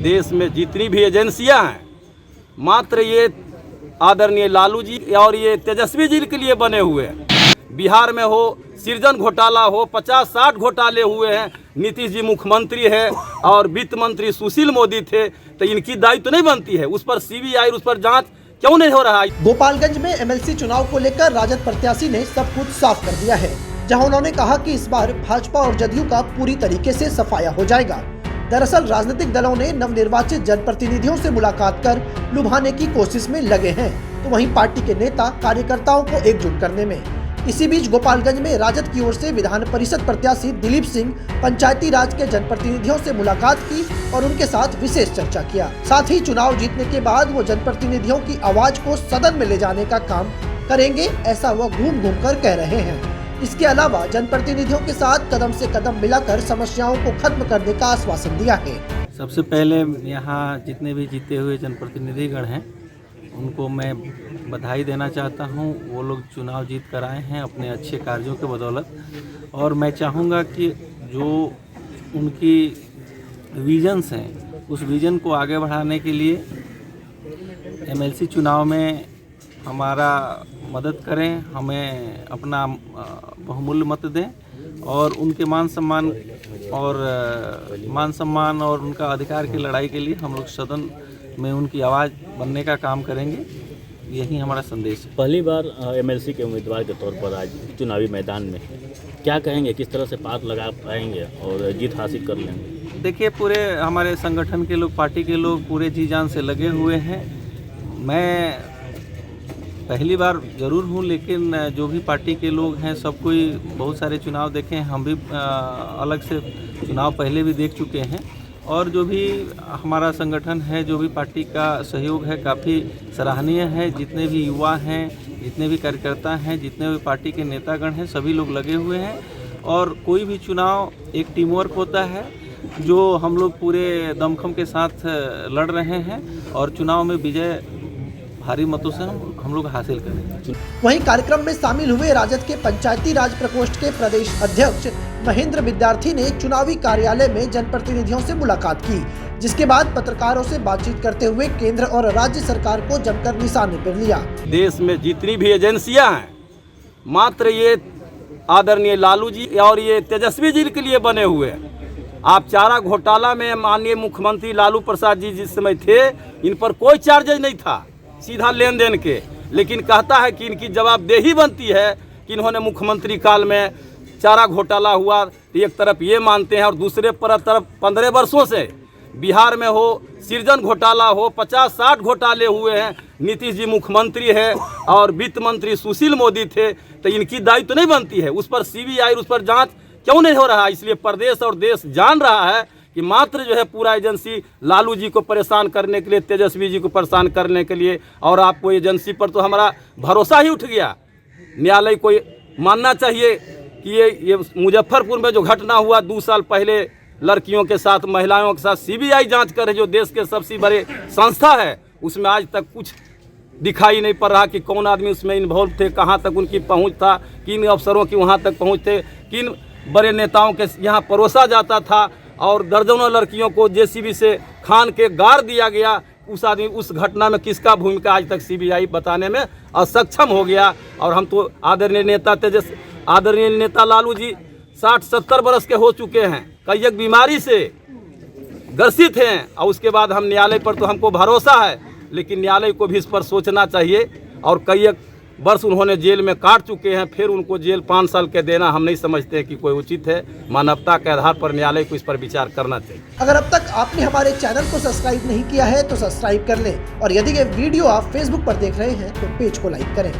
देश में जितनी भी एजेंसियां हैं मात्र ये आदरणीय लालू जी और ये तेजस्वी जी के लिए बने हुए हैं। बिहार में हो सृजन घोटाला हो, 50-60 घोटाले हुए हैं। नीतीश जी मुख्यमंत्री है और वित्त मंत्री सुशील मोदी थे, तो इनकी दायित्व नहीं बनती है? उस पर सीबीआई उस पर जांच क्यों नहीं हो रहा है? गोपालगंज में एमएलसी चुनाव को लेकर राजद प्रत्याशी ने सब कुछ साफ कर दिया है, जहां उन्होंने कहा कि इस बार भाजपा और जदयू का पूरी तरीके से सफाया हो जाएगा। दरअसल राजनीतिक दलों ने नवनिर्वाचित जनप्रतिनिधियों से मुलाकात कर लुभाने की कोशिश में लगे हैं, तो वहीं पार्टी के नेता कार्यकर्ताओं को एकजुट करने में। इसी बीच गोपालगंज में राजद की ओर से विधान परिषद प्रत्याशी दिलीप सिंह पंचायती राज के जनप्रतिनिधियों से मुलाकात की और उनके साथ विशेष चर्चा किया। साथ ही चुनाव जीतने के बाद वो जनप्रतिनिधियों की आवाज को सदन में ले जाने का काम करेंगे, ऐसा वो घूम घूम कर कह रहे हैं। इसके अलावा जनप्रतिनिधियों के साथ कदम से कदम मिलाकर समस्याओं को खत्म करने का आश्वासन दिया है। सबसे पहले यहाँ जितने भी जीते हुए जनप्रतिनिधिगण हैं उनको मैं बधाई देना चाहता हूँ। वो लोग चुनाव जीत कर आए हैं अपने अच्छे कार्यों के बदौलत, और मैं चाहूँगा कि जो उनकी विजन्स हैं उस विज़न को आगे बढ़ाने के लिए एमएलसी चुनाव में हमारा मदद करें, हमें अपना बहुमूल्य मत दें और उनके मान सम्मान और उनका अधिकार की लड़ाई के लिए हम लोग सदन में उनकी आवाज़ बनने का काम करेंगे। यही हमारा संदेश है। पहली बार एमएलसी के उम्मीदवार के तौर पर आज चुनावी मैदान में क्या कहेंगे, किस तरह से पार लगा पाएंगे और जीत हासिल कर लेंगे? देखिए, पूरे हमारे संगठन के लोग, पार्टी के लोग पूरे जी जान से लगे हुए हैं। मैं पहली बार ज़रूर हूँ, लेकिन जो भी पार्टी के लोग हैं सब कोई बहुत सारे चुनाव देखे हैं। हम भी अलग से चुनाव पहले भी देख चुके हैं, और जो भी हमारा संगठन है, जो भी पार्टी का सहयोग है, काफ़ी सराहनीय है। जितने भी युवा हैं, जितने भी कार्यकर्ता हैं, जितने भी पार्टी के नेतागण हैं, सभी लोग लगे हुए हैं। और कोई भी चुनाव एक टीम वर्क होता है जो हम लोग पूरे दमखम के साथ लड़ रहे हैं, और चुनाव में विजय भारी मतों से हम लोग हासिल करेंगे। वहीं कार्यक्रम में शामिल हुए राजद के पंचायती राज प्रकोष्ठ के प्रदेश अध्यक्ष महेंद्र विद्यार्थी ने चुनावी कार्यालय में जनप्रतिनिधियों से मुलाकात की, जिसके बाद पत्रकारों से बातचीत करते हुए केंद्र और राज्य सरकार को जमकर निशाने पर लिया। देश में जितनी भी एजेंसियां हैं मात्र ये आदरणीय लालू जी और ये तेजस्वी जी के लिए बने हुए हैं। आप चारा घोटाला में माननीय मुख्यमंत्री लालू प्रसाद जी जिस समय थे, इन पर कोई चार्जेज नहीं था सीधा लेन देन के, लेकिन कहता है कि इनकी जवाबदेही बनती है कि इन्होंने मुख्यमंत्री काल में चारा घोटाला हुआ। एक तरफ ये मानते हैं और दूसरे तरफ 15 वर्षों से बिहार में हो सृजन घोटाला हो, 50-60 घोटाले हुए हैं। नीतीश जी मुख्यमंत्री है और वित्त मंत्री सुशील मोदी थे, तो इनकी दायित्व नहीं बनती है? उस पर सीबीआई उस पर जांच क्यों नहीं हो रहा? इसलिए प्रदेश और देश जान रहा है कि मात्र जो है पूरा एजेंसी लालू जी को परेशान करने के लिए, तेजस्वी जी को परेशान करने के लिए। और आपको एजेंसी पर तो हमारा भरोसा ही उठ गया। न्यायालय को मानना चाहिए कि ये मुजफ्फरपुर में जो घटना हुआ 2 साल पहले लड़कियों के साथ, महिलाओं के साथ, सीबीआई जांच करे जो देश के सबसे बड़े संस्था है, उसमें आज तक कुछ दिखाई नहीं पड़ रहा कि कौन आदमी उसमें इन्वॉल्व थे, कहाँ तक उनकी पहुँच था, किन अफसरों की वहाँ तक पहुँच थे, किन बड़े नेताओं के यहाँ परोसा जाता था, और दर्जनों लड़कियों को जेसीबी से खान के गाड़ दिया गया। उस घटना में किसका भूमिका आज तक सीबीआई बताने में असक्षम हो गया। और हम तो आदरणीय नेता लालू जी 60-70 वर्ष के हो चुके हैं, कई एक बीमारी से ग्रसित हैं, और उसके बाद हम न्यायालय पर तो हमको भरोसा है, लेकिन न्यायालय को भी इस पर सोचना चाहिए। और कई एक वर्ष उन्होंने जेल में काट चुके हैं, फिर उनको जेल 5 साल के देना हम नहीं समझते कि कोई उचित है। मानवता के आधार पर न्यायालय को इस पर विचार करना चाहिए। अगर अब तक आपने हमारे चैनल को सब्सक्राइब नहीं किया है तो सब्सक्राइब कर लें, और यदि ये वीडियो आप फेसबुक पर देख रहे हैं तो पेज को लाइक करें।